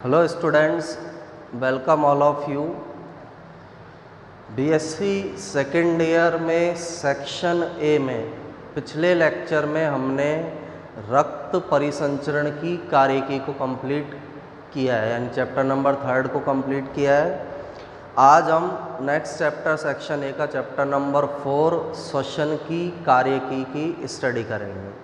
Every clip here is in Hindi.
Hello students, welcome all of you. BSc second year में सेक्शन ए में पिछले लेक्चर में हमने रक्त परिसंचरण की कार्यकी को कंप्लीट किया है, यानी चैप्टर नंबर 3 को कंप्लीट किया है। आज हम नेक्स्ट चैप्टर सेक्शन ए का चैप्टर नंबर 4 श्वसन की कार्यकी की स्टडी करेंगे।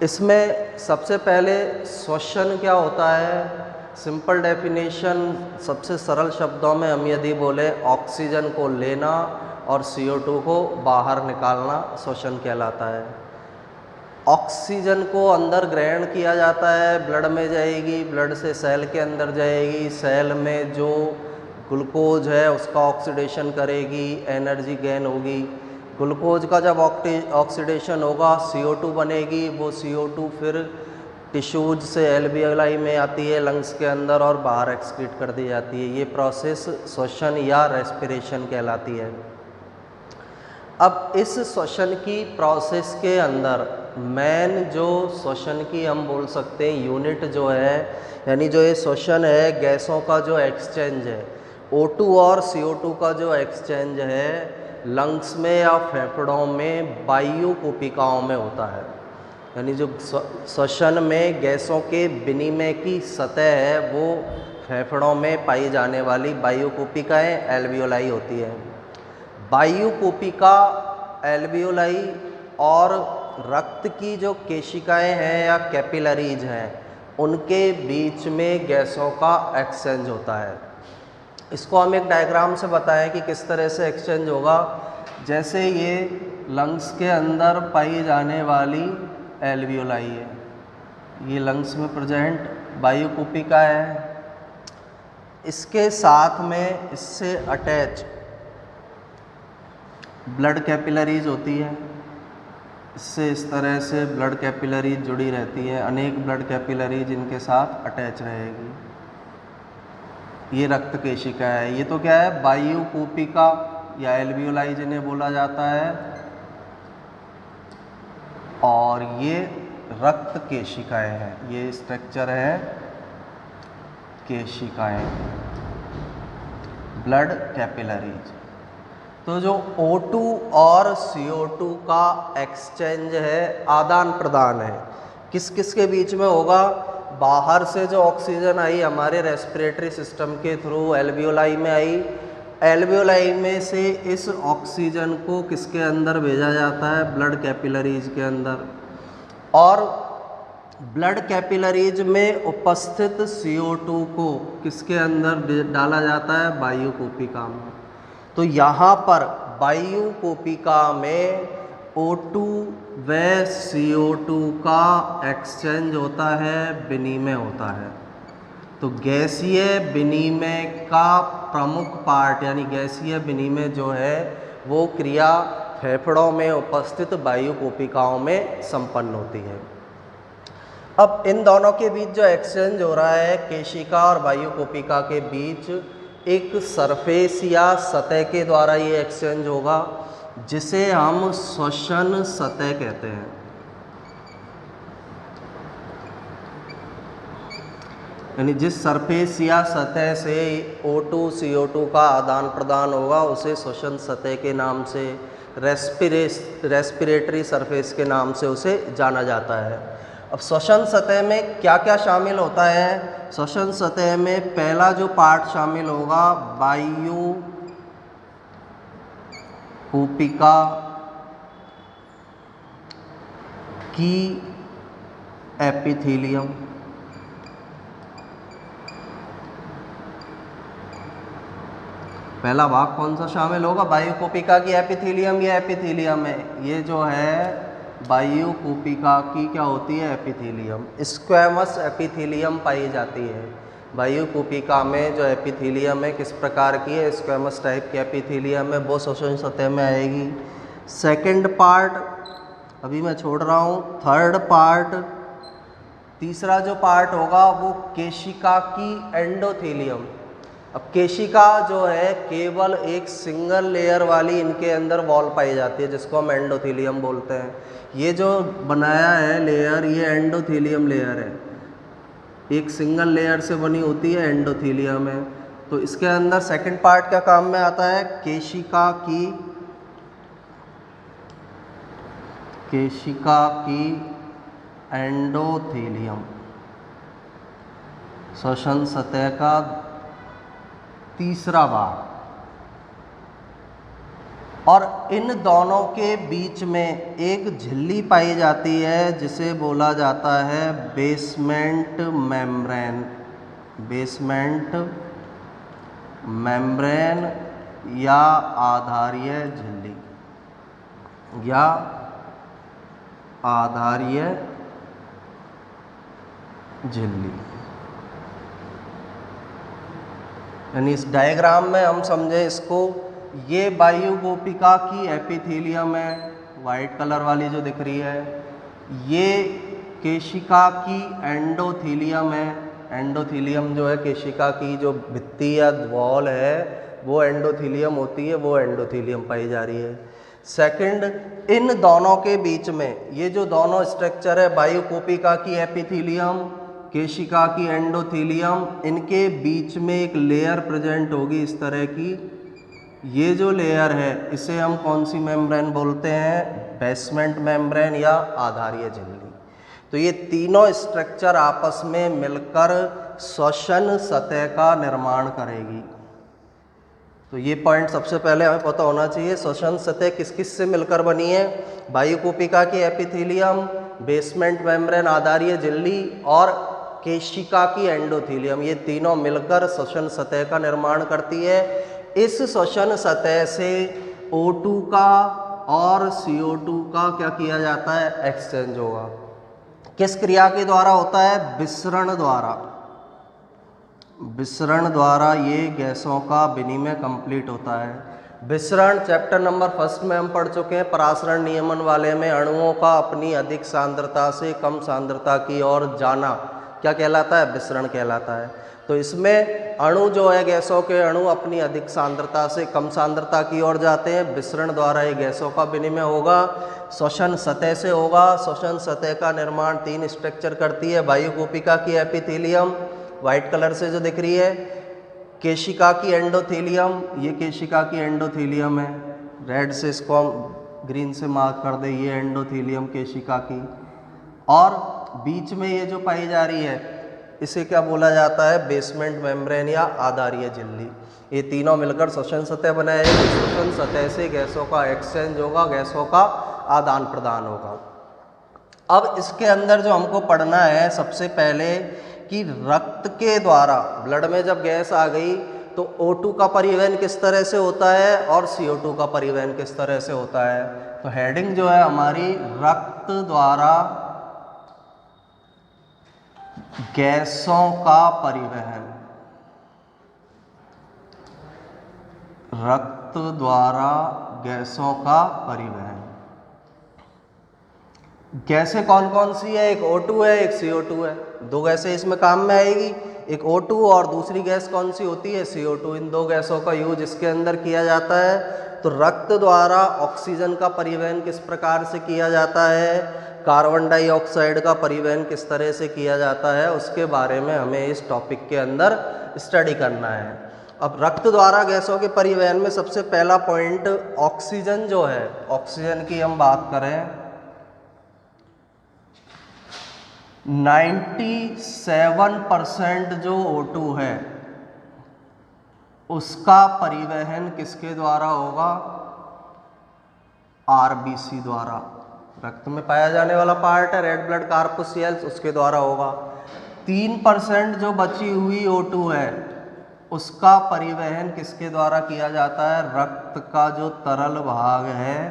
इसमें सबसे पहले श्वसन क्या होता है, सिंपल डेफिनेशन सबसे सरल शब्दों में हम यदि बोले ऑक्सीजन को लेना और CO2 को बाहर निकालना श्वसन कहलाता है। ऑक्सीजन को अंदर ग्रहण किया जाता है, ब्लड में जाएगी, ब्लड से सेल के अंदर जाएगी, सेल में जो ग्लूकोज है उसका ऑक्सीडेशन करेगी, एनर्जी गेन होगी। ग्लूकोज का जब ऑक्सीडेशन होगा CO2 बनेगी, वो CO2 फिर टिश्यूज से एल्वियोलाई में आती है लंग्स के अंदर और बाहर एक्सक्रीट कर दी जाती है। ये प्रोसेस श्वसन या रेस्पिरेशन कहलाती है। अब इस श्वसन की प्रोसेस के अंदर मेन जो श्वसन की हम बोल सकते हैं यूनिट जो है, यानी जो ये श्वसन है, गैसों का जो एक्सचेंज है, O2 और CO2 का जो एक्सचेंज है लंग्स में या फेफड़ों में वायु कोशिकाओं में होता है। यानी जो श्वसन में गैसों के विनिमय की सतह है वो फेफड़ों में पाई जाने वाली वायु कोशिकाएं एल्वियोलाई होती है। वायु कोशिका, एल्वियोलाई और रक्त की जो केशिकाएं हैं या कैपिलरीज हैं उनके बीच में गैसों का एक्सचेंज होता है। इसको हम एक डायग्राम से बताएं कि किस तरह से एक्सचेंज होगा। जैसे ये लंग्स के अंदर पाई जाने वाली एल्वियोलाई है, ये लंग्स में प्रेजेंट वायु कोशिका है, इसके साथ में इससे अटैच ब्लड कैपिलरीज होती है। इससे इस तरह से ब्लड कैपिलरीज जुड़ी रहती है, अनेक ब्लड कैपिलरीज इनके साथ अटैच रहेगी। ये रक्त केशिका है। ये तो क्या है, वायु कोशिका या एल्वियोलाई जिन्हें बोला जाता है, और ये रक्त केशिकाएं हैं। ये स्ट्रक्चर है केशिकाएं, ब्लड कैपिलरीज। तो जो O2 और CO2 का एक्सचेंज है, आदान प्रदान है, किस किस के बीच में होगा? बाहर से जो ऑक्सीजन आई हमारे रेस्पिरेटरी सिस्टम के थ्रू एल्वियोलाई में आई, एल्वियोलाई में से इस ऑक्सीजन को किसके अंदर भेजा जाता है? ब्लड कैपिलरीज के अंदर। और ब्लड कैपिलरीज में उपस्थित CO2 को किसके अंदर डाला जाता है? वायु कोशिका में। तो यहाँ पर वायु कोशिका में O2 व CO2 का एक्सचेंज होता है, विनिमय होता है। तो गैसीय विनिमय का प्रमुख पार्ट, यानी गैसीय विनिमय जो है वो क्रिया फेफड़ों में उपस्थित वायु कोशिकाओं में संपन्न होती है। अब इन दोनों के बीच जो एक्सचेंज हो रहा है, केशिका और वायु कोशिका के बीच एक सरफेस या सतह के द्वारा ये एक्सचेंज होगा, जिसे हम श्वसन सतह कहते हैं। यानी जिस सरफेस या सतह से O2 CO2 का आदान प्रदान होगा उसे श्वसन सतह के नाम से, रेस्पिरेटरी सरफेस के नाम से उसे जाना जाता है। अब श्वसन सतह में क्या क्या शामिल होता है? श्वसन सतह में पहला जो पार्ट शामिल होगा वायु कोशिका की एपिथेलियम। पहला भाग कौन सा शामिल होगा? वायु कोशिका की एपिथेलियम। ये एपिथेलियम है, ये जो है वायु कोशिका की क्या होती है? एपिथेलियम। स्क्वैमस एपिथेलियम पाई जाती है वायु कोशिका में। जो एपिथेलियम है किस प्रकार की है? स्क्वैमस टाइप की एपिथेलियम है, वो श्वसन सतह में आएगी। सेकंड पार्ट अभी मैं छोड़ रहा हूँ। थर्ड पार्ट, तीसरा जो पार्ट होगा वो केशिका की एंडोथेलियम। अब केशिका जो है केवल एक सिंगल लेयर वाली इनके अंदर वॉल पाई जाती है, जिसको हम एंडोथेलियम बोलते हैं। ये जो बनाया है लेयर, ये एंडोथेलियम लेयर है। एक सिंगल लेयर से बनी होती है एंडोथीलियम है। तो इसके अंदर सेकंड पार्ट क्या काम में आता है, केशिका की एंडोथीलियम, श्वसन सतह का तीसरा भाग। और इन दोनों के बीच में एक झिल्ली पाई जाती है जिसे बोला जाता है बेसमेंट मेम्ब्रेन या आधारीय झिल्ली या आधारीय झिल्ली। यानी इस डायग्राम में हम समझे इसको, ये वायुगोपिका की एपिथेलियम है, वाइट कलर वाली जो दिख रही है, ये केशिका की एंडोथीलियम है। एंडोथीलियम जो है केशिका की जो भित्ति या वॉल है वो एंडोथीलियम होती है, वो एंडोथीलियम पाई जा रही है। सेकंड, इन दोनों के बीच में ये जो दोनों स्ट्रक्चर है, वायुकोपिका की एपिथेलियम, केशिका की एंडोथीलियम, इनके बीच में एक लेयर प्रेजेंट होगी इस तरह की। ये जो लेयर है इसे हम कौन सी मेम्ब्रेन बोलते हैं, बेसमेंट मेम्ब्रेन या आधारीय झिल्ली। तो ये तीनों स्ट्रक्चर आपस में मिलकर श्वसन सतह का निर्माण करेगी। तो ये पॉइंट सबसे पहले हमें पता होना चाहिए, श्वसन सतह किस किस से मिलकर बनी है, वायुकोपिका की एपिथेलियम, बेसमेंट मेम्ब्रेन आधारीय झिल्ली और केशिका की एंडोथीलियम, ये तीनों मिलकर श्वसन सतह का निर्माण करती है। इस श्वसन सतह से O2 का और CO2 का क्या किया जाता है, एक्सचेंज होगा। किस क्रिया के द्वारा होता है, विसरण द्वारा। विसरण द्वारा ये गैसों का विनिमय कंप्लीट होता है। विसरण चैप्टर नंबर 1 में हम पढ़ चुके हैं, परासरण नियमन वाले में, अणुओं का अपनी अधिक सांद्रता से कम सांद्रता की ओर जाना क्या कहलाता है, विसरण कहलाता है। तो इसमें अणु जो है, गैसों के अणु अपनी अधिक सांद्रता से कम सांद्रता की ओर जाते हैं, विसरण द्वारा ये गैसों का विनिमय होगा, श्वसन सतह से होगा। श्वसन सतह का निर्माण 3 स्ट्रक्चर करती है, वायुकोपिका की एपिथेलियम वाइट कलर से जो दिख रही है, केशिका की एंडोथीलियम, ये केशिका की एंडोथीलियम है, रेड से इसको हम ग्रीन से मार्क कर दे, ये एंडोथीलियम केशिका की। और बीच में ये जो पाई जा रही है इसे क्या बोला जाता है, बेसमेंट मेम्ब्रेन या आधारीय झिल्ली। ये तीनों मिलकर श्वसन सतह बनाएगी। श्वसन सतह से गैसों का एक्सचेंज होगा, गैसों का आदान प्रदान होगा। अब इसके अंदर जो हमको पढ़ना है सबसे पहले कि रक्त के द्वारा, ब्लड में जब गैस आ गई तो O2 का परिवहन किस तरह से होता है और CO2 का परिवहन किस तरह से होता है। तो हेडिंग जो है हमारी, रक्त द्वारा गैसों का परिवहन। रक्त द्वारा गैसों का परिवहन। गैसें कौन कौन सी है, एक O2 है, एक CO2 है। 2 गैसें इसमें काम में आएगी, एक O2 और दूसरी गैस कौन सी होती है, CO2। इन 2 गैसों का यूज इसके अंदर किया जाता है। तो रक्त द्वारा ऑक्सीजन का परिवहन किस प्रकार से किया जाता है, कार्बन डाइऑक्साइड का परिवहन किस तरह से किया जाता है, उसके बारे में हमें इस टॉपिक के अंदर स्टडी करना है। अब रक्त द्वारा गैसों के परिवहन में सबसे पहला पॉइंट ऑक्सीजन जो है, ऑक्सीजन की हम बात करें, 97% जो O2 है उसका परिवहन किसके द्वारा होगा, RBC द्वारा। रक्त में पाया जाने वाला पार्ट है, रेड ब्लड कॉर्पस्कुलेस, उसके द्वारा होगा। 3% जो बची हुई O2 है उसका परिवहन किसके द्वारा किया जाता है, रक्त का जो तरल भाग है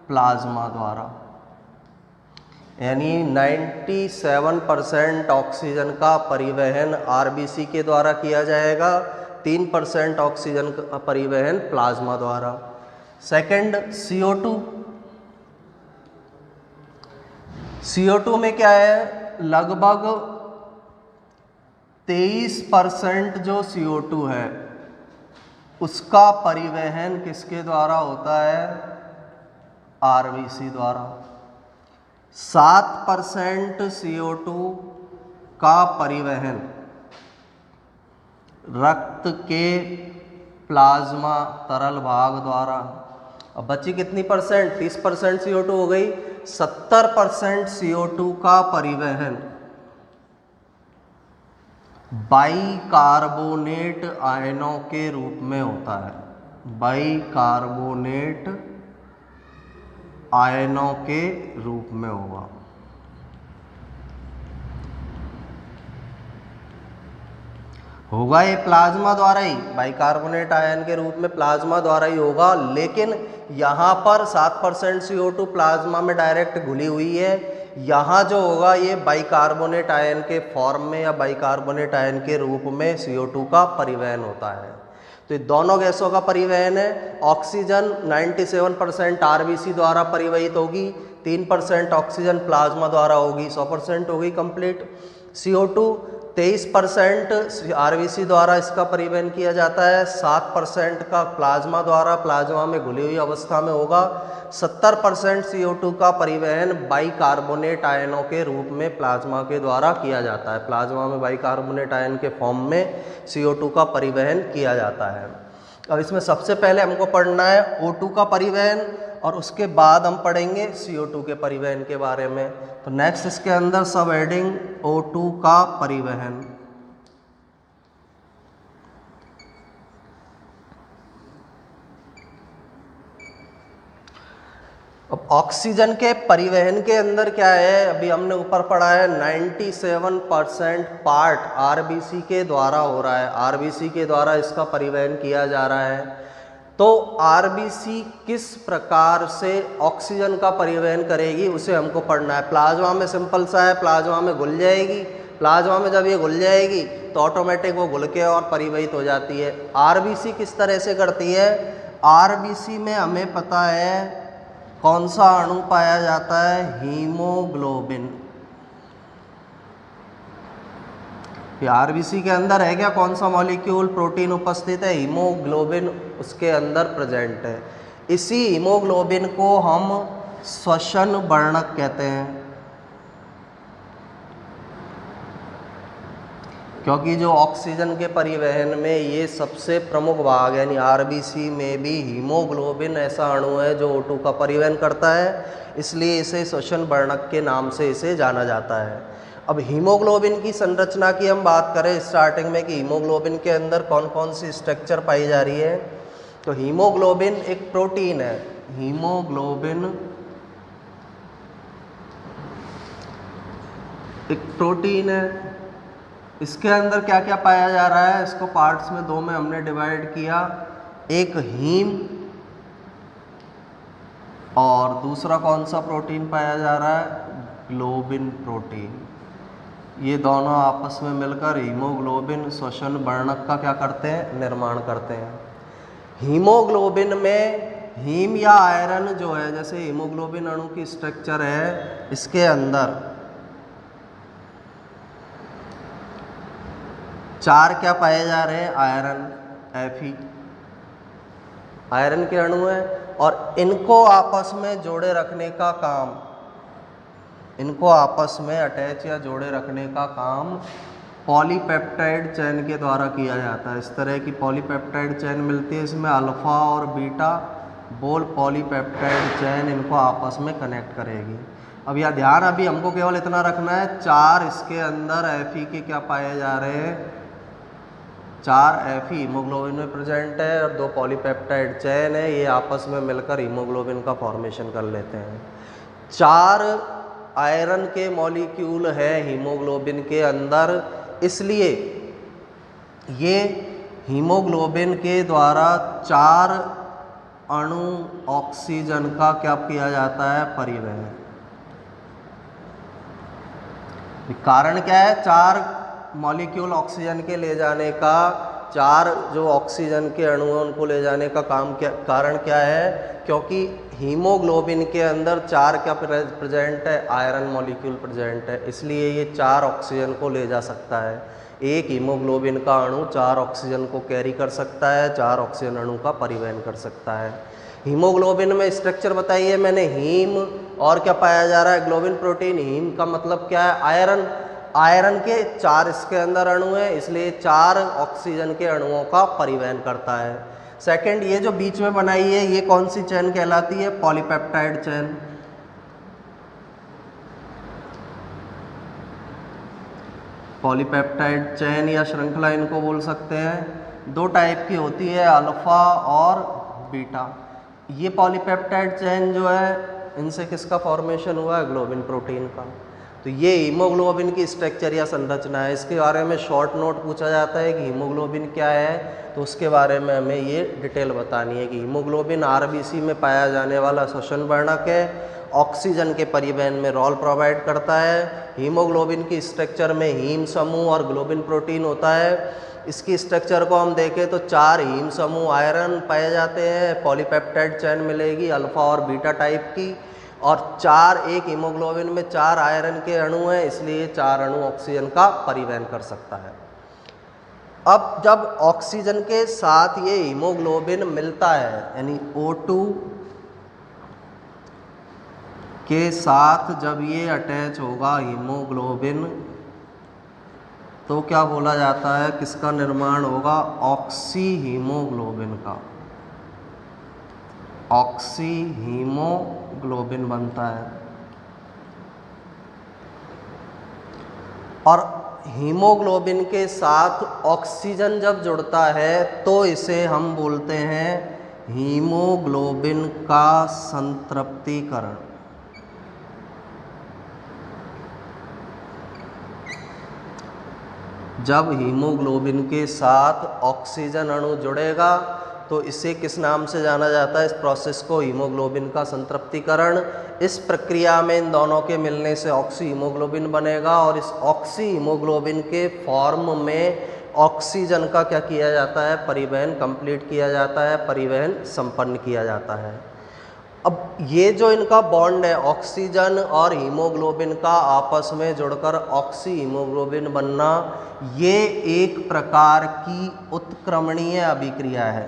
प्लाज्मा द्वारा। यानी 97% ऑक्सीजन का परिवहन RBC के द्वारा किया जाएगा, 3% ऑक्सीजन का परिवहन प्लाज्मा द्वारा। Second CO2। CO2 में क्या है, लगभग 23% जो CO2 है उसका परिवहन किसके द्वारा होता है, RBC द्वारा। 7% CO2 का परिवहन रक्त के प्लाज्मा तरल भाग द्वारा। अब बची कितनी परसेंट, 30% CO2 हो गई। 70% CO2 का परिवहन बाइकार्बोनेट आयनों के रूप में होता है। बाइकार्बोनेट आयनों के रूप में होगा। ये प्लाज्मा द्वारा ही, बाइकार्बोनेट आयन के रूप में प्लाज्मा द्वारा ही होगा। लेकिन यहाँ पर 7% CO2 प्लाज्मा में डायरेक्ट घुली हुई है। यहाँ जो होगा ये बाइकार्बोनेट आयन के फॉर्म में या बाइकार्बोनेट आयन के रूप में CO2 का परिवहन होता है। तो ये दोनों गैसों का परिवहन है। ऑक्सीजन 97% RBC द्वारा परिवहित होगी, 3% ऑक्सीजन प्लाज्मा द्वारा होगी, 100% होगी कंप्लीट। CO2 23% RBC द्वारा इसका परिवहन किया जाता है, 7% का प्लाज्मा द्वारा, प्लाज्मा में घुली हुई अवस्था में होगा। 70% CO2 का परिवहन बाइकार्बोनेट आयनों के रूप में प्लाज्मा के द्वारा किया जाता है। प्लाज्मा में बाइकार्बोनेट आयन के फॉर्म में CO2 का परिवहन किया जाता है। अब इसमें सबसे पहले हमको पढ़ना है O2 का परिवहन और उसके बाद हम पढ़ेंगे CO2 के परिवहन के बारे में। तो नेक्स्ट इसके अंदर सब हेडिंग O2 का परिवहन। अब ऑक्सीजन के परिवहन के अंदर क्या है, अभी हमने ऊपर पढ़ा है 97% पार्ट RBC के द्वारा हो रहा है। RBC के द्वारा इसका परिवहन किया जा रहा है। तो RBC किस प्रकार से ऑक्सीजन का परिवहन करेगी उसे हमको पढ़ना है। प्लाज्मा में सिंपल सा है, प्लाज्मा में घुल जाएगी। प्लाज्मा में जब ये घुल जाएगी तो ऑटोमेटिक वो घुल के और परिवहित हो जाती है। RBC किस तरह से करती है, RBC में हमें पता है कौन सा अणु पाया जाता है, हीमोग्लोबिन। RBC के अंदर है क्या, कौन सा मॉलिक्यूल, प्रोटीन उपस्थित है, हीमोग्लोबिन उसके अंदर प्रेजेंट है। इसी हीमोग्लोबिन को हम श्वसन वर्णक कहते हैं, क्योंकि जो ऑक्सीजन के परिवहन में ये सबसे प्रमुख भाग है। यानी RBC में भी हीमोग्लोबिन ऐसा अणु है जो O2 का परिवहन करता है, इसलिए इसे श्वसन वर्णक के नाम से इसे जाना जाता है। अब हीमोग्लोबिन की संरचना की हम बात करें स्टार्टिंग में कि हीमोग्लोबिन के अंदर कौन कौन सी स्ट्रक्चर पाई जा रही है, तो हीमोग्लोबिन एक प्रोटीन है। हीमोग्लोबिन एक प्रोटीन है। इसके अंदर क्या क्या पाया जा रहा है, इसको पार्ट्स में दो में हमने डिवाइड किया, एक हीम और दूसरा कौन सा प्रोटीन पाया जा रहा है, ग्लोबिन प्रोटीन। ये दोनों आपस में मिलकर हीमोग्लोबिन श्वसन वर्णक का क्या करते हैं, निर्माण करते हैं। हीमोग्लोबिन में हीम या आयरन जो है, जैसे हीमोग्लोबिन अणु की स्ट्रक्चर है, इसके अंदर 4 क्या पाए जा रहे हैं, आयरन, Fe आयरन के अणु हैं और इनको आपस में जोड़े रखने का काम, इनको आपस में अटैच या जोड़े रखने का काम पॉलीपेप्टाइड चेन के द्वारा किया जाता है। इस तरह की पॉलीपेप्टाइड चेन मिलती है, इसमें अल्फा और बीटा बोल पॉलीपेप्टाइड चेन इनको आपस में कनेक्ट करेगी। अब यह ध्यान अभी हमको केवल इतना रखना है, 4 इसके अंदर Fe के क्या पाए जा रहे हैं, 4 Fe हीमोग्लोबिन में प्रेजेंट है और 2 पॉलीपेप्टाइड चेन है, ये आपस में मिलकर हीमोग्लोबिन का फॉर्मेशन कर लेते हैं। 4 आयरन के मॉलिक्यूल है हीमोग्लोबिन के अंदर, इसलिए ये हीमोग्लोबिन के द्वारा 4 अणु ऑक्सीजन का क्या किया जाता है, परिवहन। कारण क्या है, 4 मॉलिक्यूल ऑक्सीजन के ले जाने का, 4 जो ऑक्सीजन के अणु हैं उनको ले जाने का कारण क्या है, क्योंकि हीमोग्लोबिन के अंदर 4 क्या प्रेजेंट है, आयरन मॉलिक्यूल प्रेजेंट है, इसलिए ये 4 ऑक्सीजन को ले जा सकता है। एक हीमोग्लोबिन का अणु 4 ऑक्सीजन को कैरी कर सकता है, 4 ऑक्सीजन अणु का परिवहन कर सकता है। हीमोग्लोबिन में स्ट्रक्चर बताइए मैंने, हीम और क्या पाया जा रहा है, ग्लोबिन प्रोटीन। हीम का मतलब क्या है, आयरन। आयरन के 4 इसके अंदर अणु हैं, इसलिए 4 ऑक्सीजन के अणुओं का परिवहन करता है। सेकंड, ये जो बीच में बनाई है ये कौन सी चेन कहलाती है? Polypeptide chain. पॉलीपेप्टाइड चेन या श्रृंखला इनको बोल सकते हैं। 2 टाइप की होती है, अल्फा और बीटा। ये पॉलीपेप्टाइड चेन जो है इनसे किसका फॉर्मेशन हुआ है? ग्लोबिन प्रोटीन का। तो ये हीमोग्लोबिन की स्ट्रक्चर या संरचना है। इसके बारे में शॉर्ट नोट पूछा जाता है कि हीमोग्लोबिन क्या है, तो उसके बारे में हमें ये डिटेल बतानी है कि हीमोग्लोबिन आरबीसी में पाया जाने वाला श्वसन वर्णक है, ऑक्सीजन के परिवहन में रोल प्रोवाइड करता है। हीमोग्लोबिन की स्ट्रक्चर में हीम समूह और ग्लोबिन प्रोटीन होता है। इसकी स्ट्रक्चर को हम देखें तो 4 हीम समूह आयरन पाए जाते हैं, पॉलीपेप्टाइड चेन मिलेगी अल्फा और बीटा टाइप की, और 4 एक हीमोग्लोबिन में 4 आयरन के अणु हैं, इसलिए 4 अणु ऑक्सीजन का परिवहन कर सकता है। अब जब ऑक्सीजन के साथ ये हीमोग्लोबिन मिलता है, यानी O2 के साथ जब ये अटैच होगा हीमोग्लोबिन, तो क्या बोला जाता है? किसका निर्माण होगा? ऑक्सी हीमोग्लोबिन का। ऑक्सी हीमोग्लोबिन बनता है। और हीमोग्लोबिन के साथ ऑक्सीजन जब जुड़ता है तो इसे हम बोलते हैं हीमोग्लोबिन का संतृप्तीकरण। जब हीमोग्लोबिन के साथ ऑक्सीजन अणु जुड़ेगा तो इसे किस नाम से जाना जाता है? इस प्रोसेस को हीमोग्लोबिन का संतृप्तीकरण। इस प्रक्रिया में इन दोनों के मिलने से ऑक्सी हीमोग्लोबिन बनेगा, और इस ऑक्सी हीमोग्लोबिन के फॉर्म में ऑक्सीजन का क्या किया जाता है? परिवहन कंप्लीट किया जाता है, परिवहन संपन्न किया जाता है। अब ये जो इनका बॉन्ड है ऑक्सीजन और हीमोग्लोबिन का आपस में जुड़कर ऑक्सी हीमोग्लोबिन बनना, ये एक प्रकार की उत्क्रमणीय अभिक्रिया है।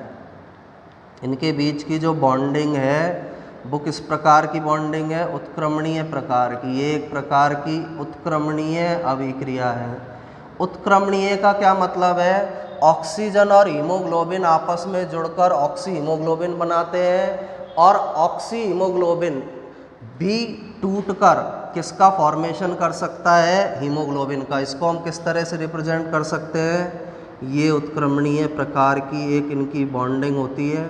इनके बीच की जो बॉन्डिंग है वो किस प्रकार की बॉन्डिंग है? उत्क्रमणीय प्रकार की। ये एक प्रकार की उत्क्रमणीय अभिक्रिया है। उत्क्रमणीय का क्या मतलब है? ऑक्सीजन और हीमोग्लोबिन आपस में जुड़कर ऑक्सी हीमोग्लोबिन बनाते हैं, और ऑक्सी हीमोग्लोबिन भी टूटकर किसका फॉर्मेशन कर सकता है? हीमोग्लोबिन का। इसको हम किस तरह से रिप्रेजेंट कर सकते हैं? ये उत्क्रमणीय प्रकार की एक इनकी बॉन्डिंग होती है।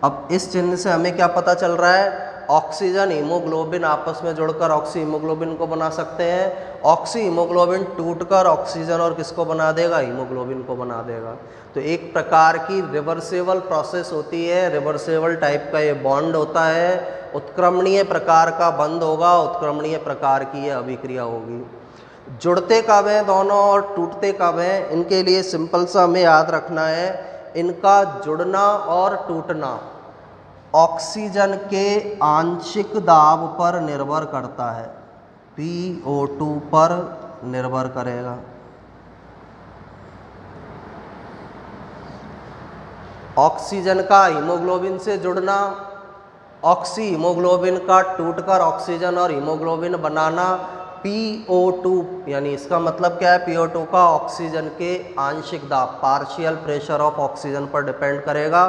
अब इस चिन्ह से हमें क्या पता चल रहा है? ऑक्सीजन हीमोग्लोबिन आपस में जुड़कर ऑक्सी हीमोग्लोबिन को बना सकते हैं। ऑक्सी हीमोग्लोबिन टूटकर ऑक्सीजन और किसको बना देगा? हीमोग्लोबिन को बना देगा। तो एक प्रकार की रिवर्सेबल प्रोसेस होती है, रिवर्सेबल टाइप का ये बॉन्ड होता है। उत्क्रमणीय प्रकार का बंध होगा, उत्क्रमणीय प्रकार की ये अभिक्रिया होगी। जुड़ते कब हैं दोनों और टूटते कब हैं? इनके लिए सिंपल सा हमें याद रखना है, इनका जुड़ना और टूटना ऑक्सीजन के आंशिक दाब पर निर्भर करता है, PO2 पर निर्भर करेगा। ऑक्सीजन का हीमोग्लोबिन से जुड़ना, ऑक्सी हीमोग्लोबिन का टूटकर ऑक्सीजन और हीमोग्लोबिन बनाना, PO2, यानी इसका मतलब क्या है? PO2 का ऑक्सीजन के आंशिक दाब, पार्शियल प्रेशर ऑफ ऑक्सीजन पर डिपेंड करेगा।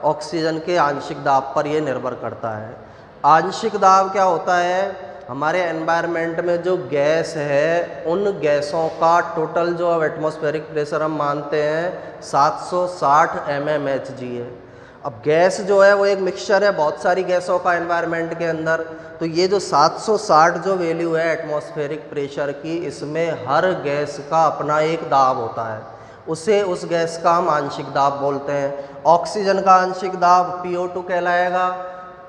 ऑक्सीजन के आंशिक दाब पर यह निर्भर करता है। आंशिक दाब क्या होता है? हमारे एनवायरनमेंट में जो गैस है उन गैसों का टोटल जो अब एटमॉस्फेरिक प्रेशर हम मानते हैं 760 mmHg है। अब गैस जो है वो एक मिक्सचर है बहुत सारी गैसों का एनवायरनमेंट के अंदर। तो ये जो 760 जो वैल्यू है एटमॉस्फेरिक प्रेशर की, इसमें हर गैस का अपना एक दाब होता है, उस गैस का हम आंशिक दाब बोलते हैं। ऑक्सीजन का आंशिक दाब PO2 कहलाएगा,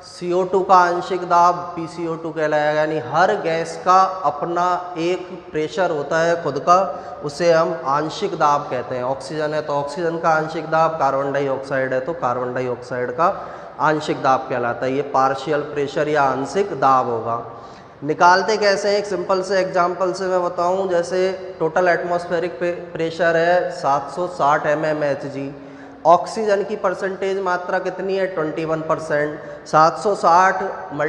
CO2 का आंशिक दाब PCO2 कहलाएगा। यानी हर गैस का अपना एक प्रेशर होता है खुद का, उसे हम आंशिक दाब कहते हैं। ऑक्सीजन है तो ऑक्सीजन का आंशिक दाब, कार्बन डाइऑक्साइड है तो कार्बन डाइऑक्साइड का आंशिक दाब कहलाता है। ये पार्शियल प्रेशर या आंशिक दाब होगा। निकालते कैसे हैं? एक सिंपल से एग्जांपल से मैं बताऊं। जैसे टोटल एटमॉस्फेरिक प्रेशर है 760 mmHg, ऑक्सीजन की परसेंटेज मात्रा कितनी है? 21%। 760 ×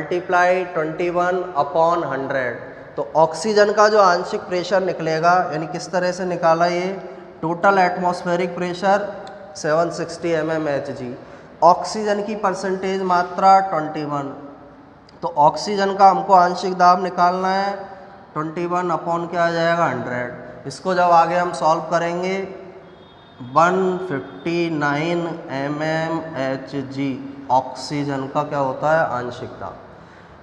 21/100, तो ऑक्सीजन का जो आंशिक प्रेशर निकलेगा, यानी किस तरह से निकाला ये, total atmospheric pressure 760 mmHg, oxygen की परसेंटेज मात्रा 21, तो ऑक्सीजन का हमको आंशिक दाब निकालना है 21 अपॉन क्या आ जाएगा 100। इसको जब आगे हम सॉल्व करेंगे 159 mmHg ऑक्सीजन का क्या होता है आंशिक दाब,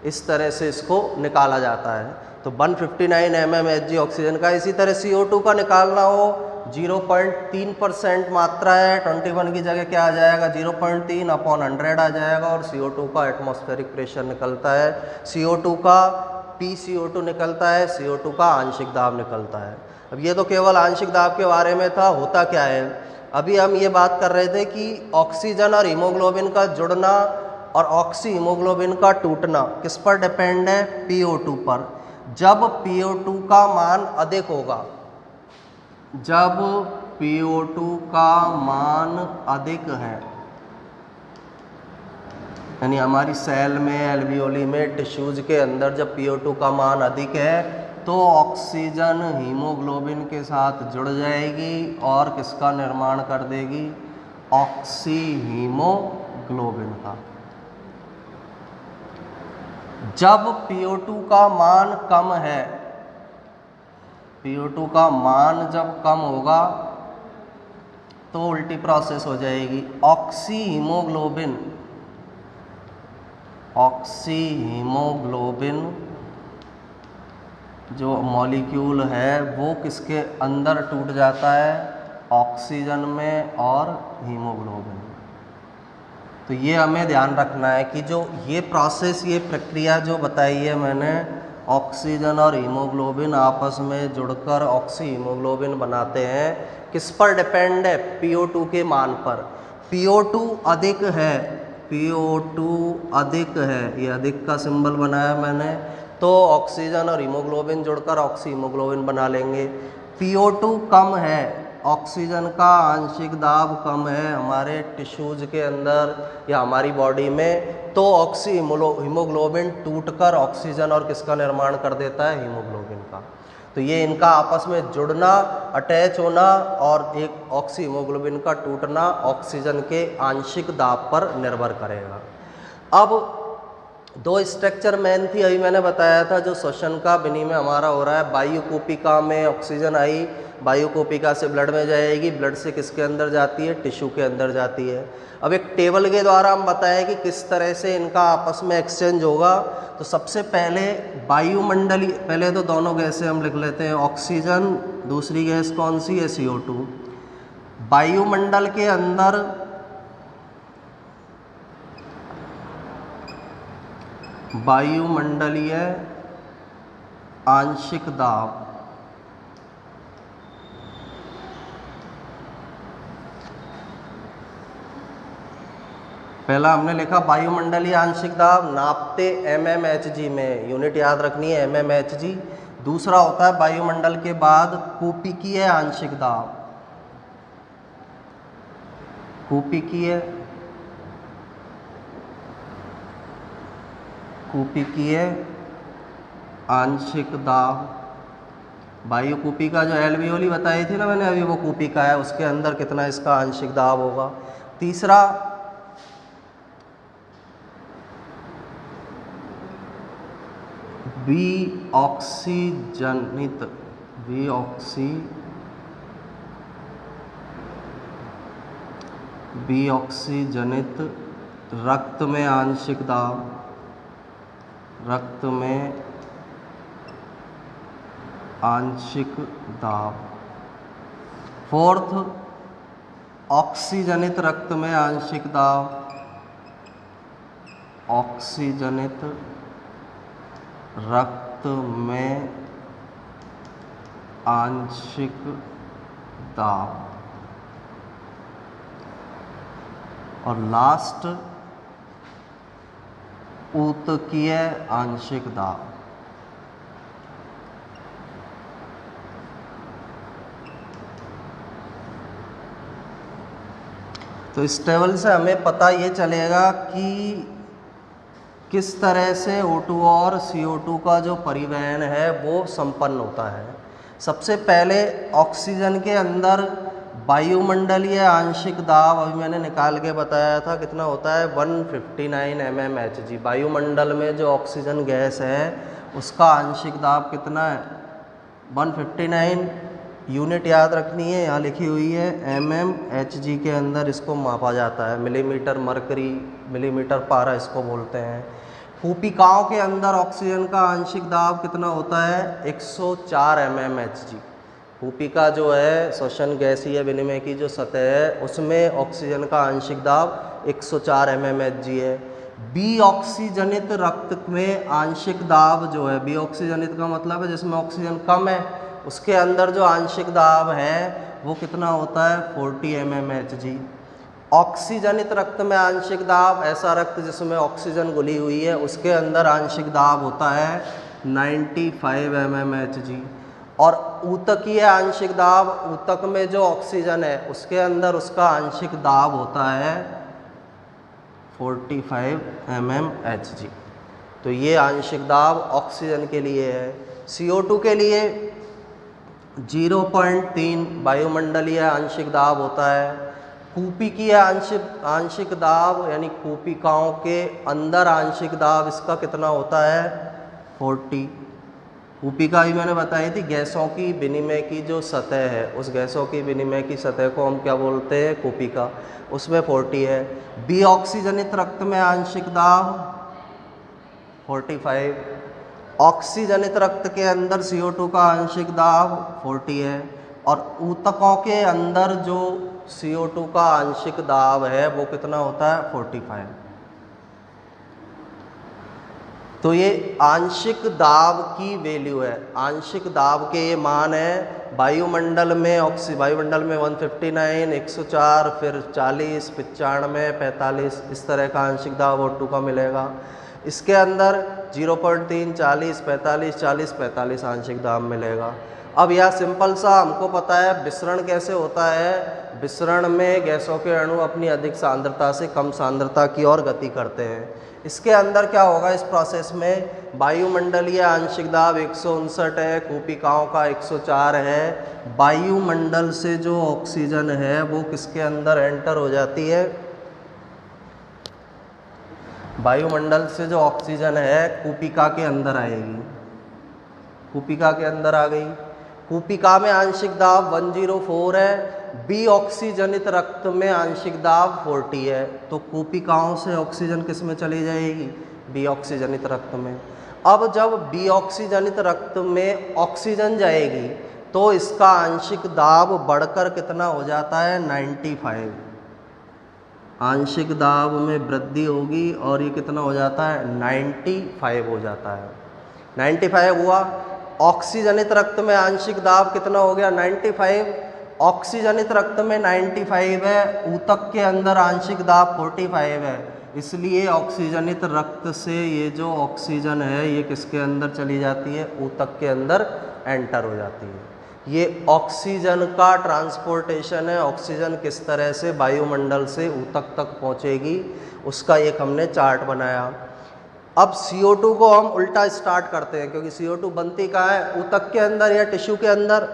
इस तरह से इसको निकाला जाता है। तो 159 mmHg ऑक्सीजन का। इसी तरह CO2 का निकालना हो 0.3% मात्रा है, 21 की जगह क्या आ जाएगा 0.3 अपॉन 100 आ जाएगा, और CO2 का एटमॉस्फेरिक प्रेशर निकलता है, CO2 का PCO2 निकलता है, CO2 का आंशिक दाब निकलता है। अब ये तो केवल आंशिक दाब के बारे में था, होता क्या है, अभी हम ये बात कर रहे थे कि ऑक्सीजन और हीमोग्लोबिन का जुड़ना और ऑक्सी हीमोग्लोबिन का टूटना किस पर डिपेंड है, PO2 पर। जब PO2 का मान अधिक होगा, जब PO2 का मान अधिक है, यानी हमारी सेल में, एल्वियोली में, टिश्यूज के अंदर जब PO2 का मान अधिक है तो ऑक्सीजन हीमोग्लोबिन के साथ जुड़ जाएगी और किसका निर्माण कर देगी, ऑक्सी हीमोग्लोबिन का। जब PO2 का मान कम है, PO2 का मान जब कम होगा तो उल्टी प्रोसेस हो जाएगी, ऑक्सी हीमोग्लोबिन जो मॉलिक्यूल है वो किसके अंदर टूट जाता है, ऑक्सीजन में और हीमोग्लोबिन में। तो ये हमें ध्यान रखना है कि जो ये प्रोसेस, ये प्रक्रिया जो बताई है मैंने, ऑक्सीजन और हीमोग्लोबिन आपस में जुड़कर ऑक्सी हीमोग्लोबिन बनाते हैं, किस पर डिपेंड है, PO2 के मान पर। PO2 अधिक है, PO2 अधिक है, ये अधिक का सिंबल बनाया मैंने, तो ऑक्सीजन और हीमोग्लोबिन जुड़कर ऑक्सी हीमोग्लोबिन बना लेंगे। PO2 कम है, ऑक्सीजन का आंशिक दाब कम है हमारे टिश्यूज के अंदर या हमारी बॉडी में, तो ऑक्सी हीमोग्लोबिन टूटकर ऑक्सीजन और किसका निर्माण कर देता है, हीमोग्लोबिन का। तो ये इनका आपस में जुड़ना, अटैच होना और एक ऑक्सी हीमोग्लोबिन का टूटना ऑक्सीजन के आंशिक दाब पर निर्भर करेगा। अब दो स्ट्रक्चर मेन थी, अभी मैंने बताया था, जो श्वसन का विनिमय हमारा हो रहा है, वायुकोपिका में ऑक्सीजन आई, वायुकोपिका से ब्लड में जाएगी, ब्लड से किसके अंदर जाती है, टिश्यू के अंदर जाती है। अब एक टेबल के द्वारा हम बताएं कि किस तरह से इनका आपस में एक्सचेंज होगा। तो सबसे पहले वायुमंडलीय, पहले तो दोनों गैसें हम लिख लेते हैं, ऑक्सीजन, दूसरी गैस कौन सी है, CO2। वायुमंडल के अंदर वायुमंडलीय आंशिक दाब, पहला हमने लिखा वायुमंडलीय आंशिक दाब नापते mmHg में, यूनिट याद रखनी है mmHg। दूसरा होता है वायुमंडल के बाद कूपिकीय आंशिक दाब, कूपिकीय आंशिक दाब। वायुकूपिका जो एल्वियोली बताई थी ना मैंने अभी, वो कूपिका है, उसके अंदर कितना इसका आंशिक दाब होगा। तीसरा विऑक्सीजनित रक्त में आंशिक दाब, रक्त में आंशिक दाब। फोर्थ, ऑक्सीजनित रक्त में आंशिक दाब, ऑक्सीजनित रक्त में आंशिक दाब। और लास्ट, ऊतकीय आंशिक दाब। तो इस टेबल से हमें पता ये चलेगा कि किस तरह से O2 और CO2 का जो परिवहन है वो संपन्न होता है। सबसे पहले ऑक्सीजन के अंदर वायुमंडलीय आंशिक दाब अभी मैंने निकाल के बताया था कितना होता है 159 mmHg। वायुमंडल में जो ऑक्सीजन गैस है उसका आंशिक दाब कितना है 159। यूनिट याद रखनी है, यहाँ लिखी हुई है mmHg के अंदर इसको मापा जाता है। मिलीमीटर मरकरी, मिलीमीटर पारा इसको बोलते हैं। कूपिकाओं के अंदर ऑक्सीजन का आंशिक दाब कितना होता है 104 mmHg। कूपिका जो है श्वसन गैसीय विनिमय की जो सतह है उसमें ऑक्सीजन का आंशिक दाब 104 mmHg है। बी ऑक्सीजनित रक्त में आंशिक दाब जो है, बी ऑक्सीजनित का मतलब है जिसमें ऑक्सीजन कम है, उसके अंदर जो आंशिक दाब है वो कितना होता है 40 mmHg। ऑक्सीजनित रक्त में आंशिक दाब, ऐसा रक्त जिसमें ऑक्सीजन घुली हुई है उसके अंदर आंशिक दाब होता है 95 mmHg। और ऊतकीय आंशिक दाब, ऊतक में जो ऑक्सीजन है उसके अंदर उसका आंशिक दाब होता है 45 mmHg। तो ये आंशिक दाब ऑक्सीजन के लिए है। CO2 के लिए 0.3 वायुमंडलीय आंशिक दाब होता है। कूपिकीय आंशिक दाब यानी कूपिकाओं के अंदर आंशिक दाब इसका कितना होता है 40। कूपिका भी मैंने बताई थी, गैसों की विनिमय की जो सतह है उस गैसों की विनिमय की सतह को हम क्या बोलते हैं कूपिका, उसमें 40 है। बी ऑक्सीजनित रक्त में आंशिक दाब 45। ऑक्सीजनित रक्त के अंदर CO2 का आंशिक दाब 40 है। और ऊतकों के अंदर जो CO2 का आंशिक दाब है वो कितना होता है 45। तो ये आंशिक दाब की वैल्यू है, आंशिक दाब के ये मान है। वायुमंडल में वायुमंडल में 159, 104, फिर 40, 95, 45 इस तरह का आंशिक दाब O2 का मिलेगा। इसके अंदर 0.3, 40, 45, 40, 45 आंशिक दाब मिलेगा। अब यह सिंपल सा हमको पता है विसरण कैसे होता है। विसरण में गैसों के अणु अपनी अधिक सांद्रता से कम सांद्रता की ओर गति करते हैं। इसके अंदर क्या होगा इस प्रोसेस में, वायुमंडलीय आंशिक दाब 159 है, कूपिकाओं का 104 है। वायुमंडल से जो ऑक्सीजन है वो किसके अंदर एंटर हो जाती है, वायुमंडल से जो ऑक्सीजन है कूपिका के अंदर आएगी, कूपिका के अंदर आ गई। कूपिका में आंशिक दाब 104 है। बी ऑक्सीजनित रक्त में आंशिक दाब 40 है। तो कूपिकाओं से ऑक्सीजन किस में चली जाएगी, बी ऑक्सीजनित रक्त में। अब जब बी ऑक्सीजनित रक्त में ऑक्सीजन जाएगी तो इसका आंशिक दाब बढ़कर कितना हो जाता है 95। आंशिक दाब में वृद्धि होगी और ये कितना हो जाता है 95 हो जाता है। 95 हुआ। ऑक्सीजनित रक्त में आंशिक दाब कितना हो गया 95। ऑक्सीजनित रक्त में 95 है, ऊतक के अंदर आंशिक दाब 45 है। इसलिए ऑक्सीजनित रक्त से ये जो ऑक्सीजन है ये किसके अंदर चली जाती है, ऊतक के अंदर एंटर हो जाती है। ये ऑक्सीजन का ट्रांसपोर्टेशन है। ऑक्सीजन किस तरह से वायुमंडल से ऊतक तक पहुंचेगी उसका एक हमने चार्ट बनाया। अब CO2 को हम उल्टा स्टार्ट करते हैं क्योंकि CO2 बनती कहाँ है, ऊतक के अंदर या टिश्यू के अंदर।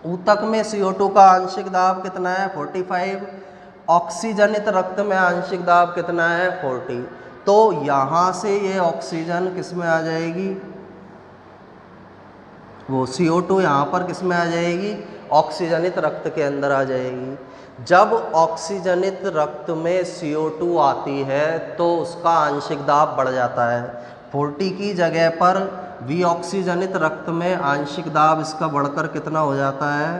ऊतक में CO2 का आंशिक दाब कितना है 45। ऑक्सीजनित रक्त में आंशिक दाब कितना है 40। तो यहाँ से ये ऑक्सीजन किस में आ जाएगी, वो CO2 यहाँ पर किस में आ जाएगी, ऑक्सीजनित रक्त के अंदर आ जाएगी। जब ऑक्सीजनित रक्त में CO2 आती है तो उसका आंशिक दाब बढ़ जाता है। 40 की जगह पर वी ऑक्सीजनित रक्त में आंशिक दाब इसका बढ़कर कितना हो जाता है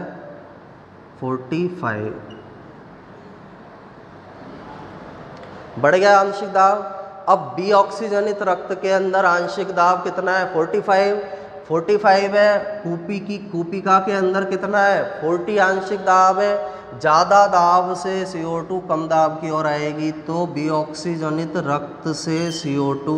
45। बढ़ गया आंशिक दाब। अब बी ऑक्सीजनित रक्त के अंदर आंशिक दाब कितना है 45 है। कूपिका के अंदर कितना है 40 आंशिक दाब है। ज़्यादा दाब से CO2 कम दाब की ओर आएगी तो बी ऑक्सीजनित रक्त से CO2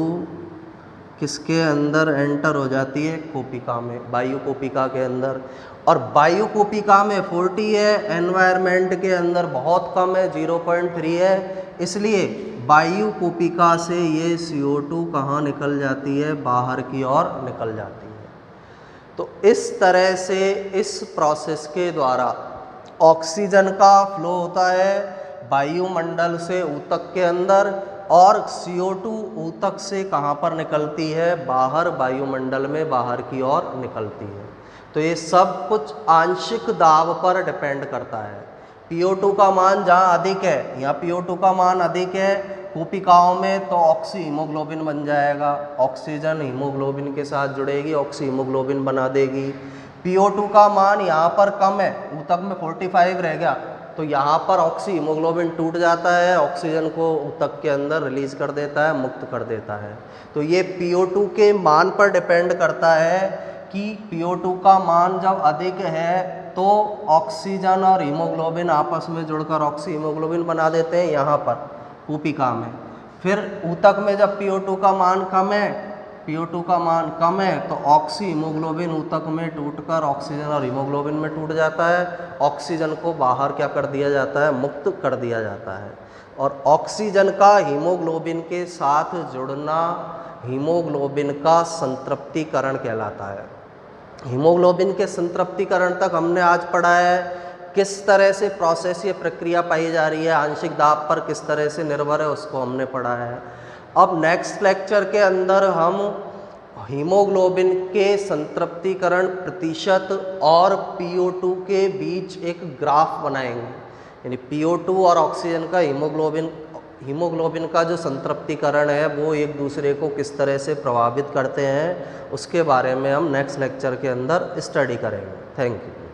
किसके अंदर एंटर हो जाती है, कूपिका में, वायु कूपिका के अंदर। और वायु कूपिका में 40 है, एनवायरनमेंट के अंदर बहुत कम है 0.3 है। इसलिए वायु कूपिका से ये CO2 कहाँ निकल जाती है, बाहर की ओर निकल जाती है। तो इस तरह से इस प्रोसेस के द्वारा ऑक्सीजन का फ्लो होता है वायुमंडल से ऊतक के अंदर, और CO2 ऊतक से कहाँ पर निकलती है, बाहर वायुमंडल में बाहर की ओर निकलती है। तो ये सब कुछ आंशिक दाब पर डिपेंड करता है। PO2 का मान जहाँ अधिक है, यहाँ PO2 का मान अधिक है कूपिकाओं में, तो ऑक्सी हीमोग्लोबिन बन जाएगा, ऑक्सीजन हीमोग्लोबिन के साथ जुड़ेगी, ऑक्सी हीमोग्लोबिन बना देगी। PO2 का मान यहाँ पर कम है, ऊतक में 45 रह गया, तो यहाँ पर ऑक्सी हीमोग्लोबिन टूट जाता है, ऑक्सीजन को ऊतक के अंदर रिलीज कर देता है, मुक्त कर देता है। तो ये PO2 के मान पर डिपेंड करता है कि PO2 का मान जब अधिक है तो ऑक्सीजन और हीमोग्लोबिन आपस में जुड़कर ऑक्सी हीमोग्लोबिन बना देते हैं यहाँ पर कूपिका में। फिर ऊतक में जब PO2 का मान कम है, PO2 का मान कम है, तो ऑक्सी हीमोग्लोबिन ऊतक में टूटकर ऑक्सीजन और हीमोग्लोबिन में टूट जाता है। ऑक्सीजन को बाहर क्या कर दिया जाता है, मुक्त कर दिया जाता है। और ऑक्सीजन का हीमोग्लोबिन के साथ जुड़ना हीमोग्लोबिन का संतृप्तिकरण कहलाता है। हीमोग्लोबिन के संतृप्तिकरण तक हमने आज पढ़ा है किस तरह से प्रोसेस ये प्रक्रिया पाई जा रही है, आंशिक दाब पर किस तरह से निर्भर है, उसको हमने पढ़ा है। अब नेक्स्ट लेक्चर के अंदर हम हीमोग्लोबिन के संतृप्तिकरण प्रतिशत और PO2 के बीच एक ग्राफ बनाएंगे, यानी PO2 और ऑक्सीजन का हीमोग्लोबिन का जो संतृप्तिकरण है वो एक दूसरे को किस तरह से प्रभावित करते हैं, उसके बारे में हम नेक्स्ट लेक्चर के अंदर स्टडी करेंगे। Thank you.